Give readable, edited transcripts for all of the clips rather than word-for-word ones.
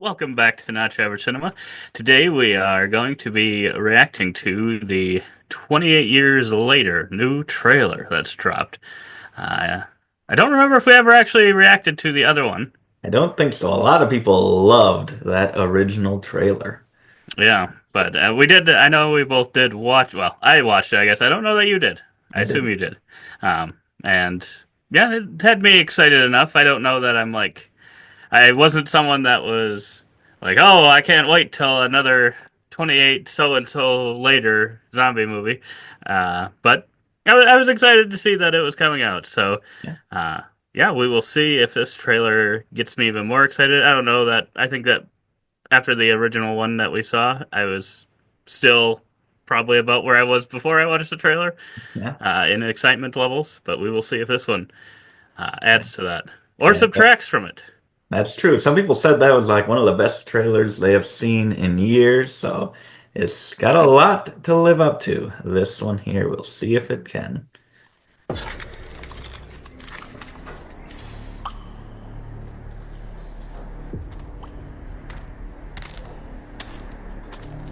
Welcome back to Not Your Average Cinema. Today we are going to be reacting to the 28 years later new trailer that's dropped. Uh, I don't remember if we ever actually reacted to the other one. I don't think so. A lot of people loved that original trailer. Yeah, but we did. I know we both did watch. Well, I watched it, I guess. I don't know that you did. I I assume didn't. you did. And yeah, it had me excited enough. I don't know that I'm like I wasn't someone that was like, oh, I can't wait till another 28 so and so later zombie movie. But I was excited to see that it was coming out. So, Yeah. uh, yeah, we will see if this trailer gets me even more excited. I don't know that. I think that after the original one that we saw, I was still probably about where I was before I watched the trailer Yeah. in excitement levels. But we will see if this one adds to that or Yeah, subtracts from it. that's true. Some people said that was like one of the best trailers they have seen in years, so it's got a lot to live up to. This one here, we'll see if it can.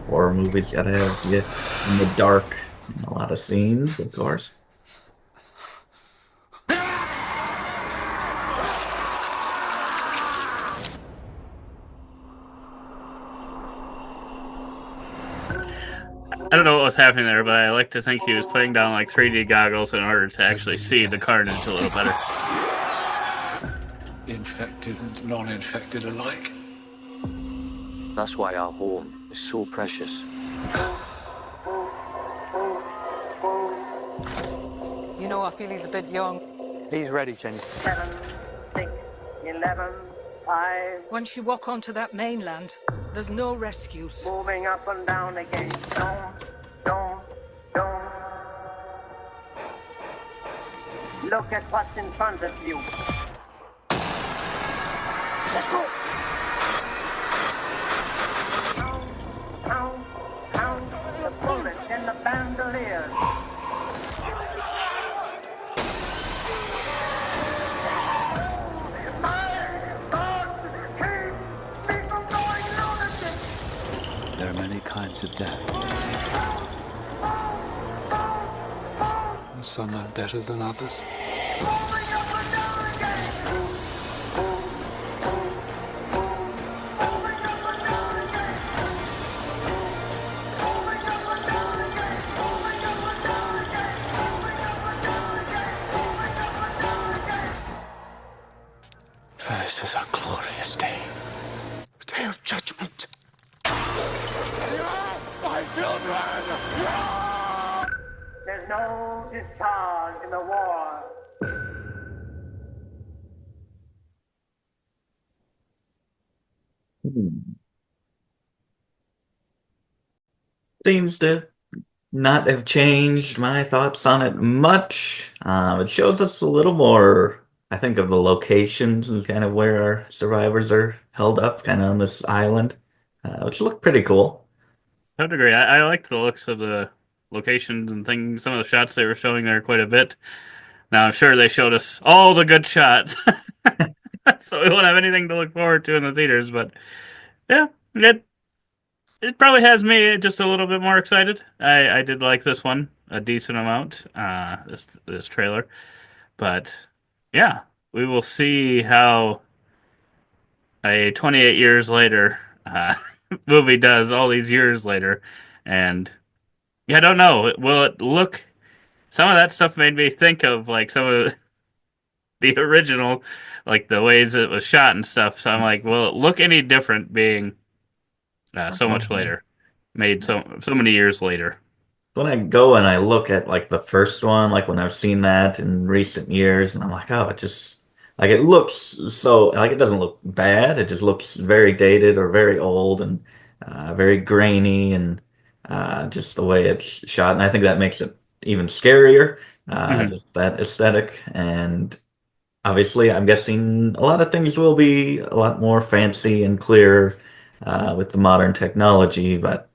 Horror movies gotta have you in the dark in a lot of scenes, of course. I don't know what was happening there, but I like to think he was putting down like 3D goggles in order to actually Genuine see the death. carnage a little better. Infected and non-infected alike. That's why our home is so precious. You know, I feel he's a bit young. He's ready, Jenny. 7, 6, 11, 5, Once you walk onto that mainland, there's no rescues. moving up and down again. Don't, don't. Look at what's in front of you. Count, count the bullets and the bandoliers. Keep people going lunatic. There are many kinds of death. And some are better than others. Moving up and down again. Moving up and down again. Moving up and down again. Moving up and down again. Moving up and down again. Moving up and down again. For this is a glorious day. A day of judgment. My children! There's no discharge in the war. Hmm. Seems to not have changed my thoughts on it much. It shows us a little more, I think, of the locations and kind of where our survivors are held up, kind of on this island, which looked pretty cool. To a degree, I liked the looks of the locations and things. Some of the shots they were showing there quite a bit. Now, I'm sure they showed us all the good shots, so we won't have anything to look forward to in the theaters. But yeah, it probably has me just a little bit more excited. I did like this one a decent amount. This trailer. But yeah, we will see how a 28 years later movie does all these years later. And yeah, I don't know. Will it look? Some of that stuff made me think of like some of the original, like the ways it was shot and stuff. So I'm like, will it look any different being so much later, made so many years later? When I go and I look at like the first one, like when I've seen that in recent years, and I'm like, oh, it just like it looks so like it doesn't look bad. It just looks very dated or very old and very grainy and just the way it's shot. And I think that makes it even scarier, Hmm. just that aesthetic. And obviously, I'm guessing a lot of things will be a lot more fancy and clearer with the modern technology, but.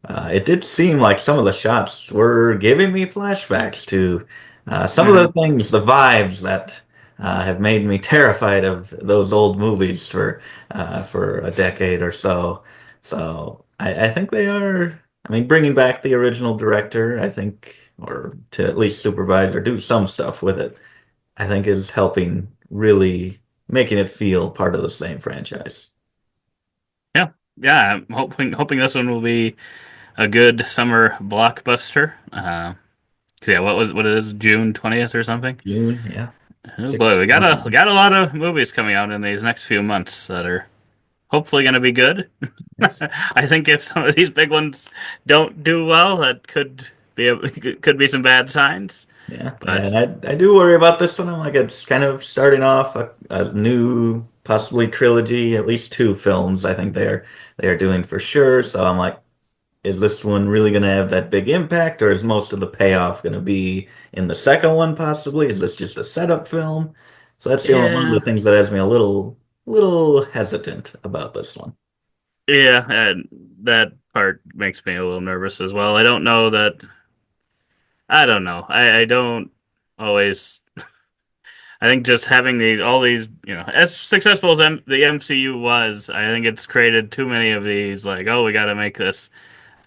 It did seem like some of the shots were giving me flashbacks to some of Hmm. the things, the vibes that have made me terrified of those old movies for a decade or so. So I think they are. I mean, bringing back the original director, I think, or to at least supervise or do some stuff with it, I think is helping really making it feel part of the same franchise. Yeah, yeah. I'm hoping this one will be a good summer blockbuster. 'Cause yeah, what it is, June 20th or something? June, yeah, Oh boy, six months. we got a lot of movies coming out in these next few months that are hopefully going to be good. Yes. I think if some of these big ones don't do well, that could be some bad signs. Yeah, yeah, But and I do worry about this one. I'm like, it's kind of starting off a new, possibly trilogy, at least two films. I think they are doing for sure. So I'm like, is this one really going to have that big impact, or is most of the payoff going to be in the second one, possibly? Is this just a setup film? So that's the only one of the yeah, things that has me a little hesitant about this one. yeah, and that part makes me a little nervous as well. I don't know. I don't always. I think just having all these, as successful as the MCU was, I think it's created too many of these. Like, oh, we got to make this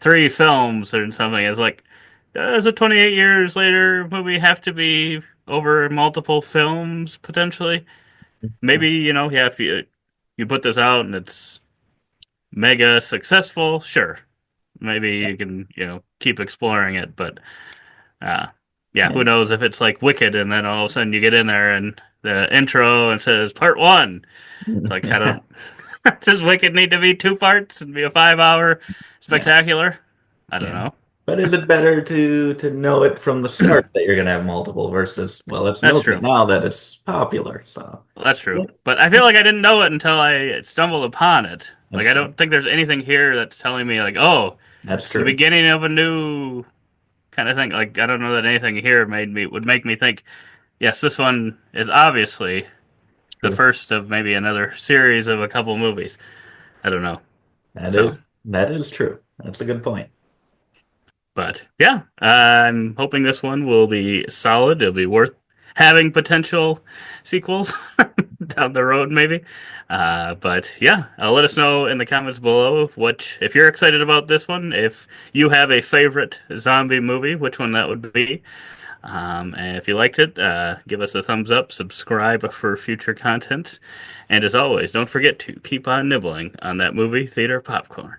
three films or something. It's like, does a 28 years later movie have to be over multiple films potentially? Maybe, yeah, if you put this out and it's mega successful, sure. Maybe you can, keep exploring it, but uh yeah, Yeah. who knows if it's like Wicked and then all of a sudden you get in there and the intro and says part one. It's like, I don't does Wicked need to be two parts and be a 5 hour Yeah. spectacular? I don't Yeah. know. But is it better to know it from the start that you're gonna have multiple versus, well, let's That's know it true. now that it's popular. So Well, that's true. yeah, But I feel like I didn't know it until I stumbled upon it. Like, that's I true. don't think there's anything here that's telling me, like, oh, That's it's the true. beginning of a new kind of thing. Like, I don't know that anything here would make me think, yes, this one is obviously the True. first of maybe another series of a couple movies. I don't know. That So, is that is true. That's a good point. but yeah, I'm hoping this one will be solid. It'll be worth having potential sequels down the road, maybe. But yeah, let us know in the comments below if you're excited about this one, if you have a favorite zombie movie, which one that would be. And if you liked it, give us a thumbs up, subscribe for future content, and as always, don't forget to keep on nibbling on that movie theater popcorn.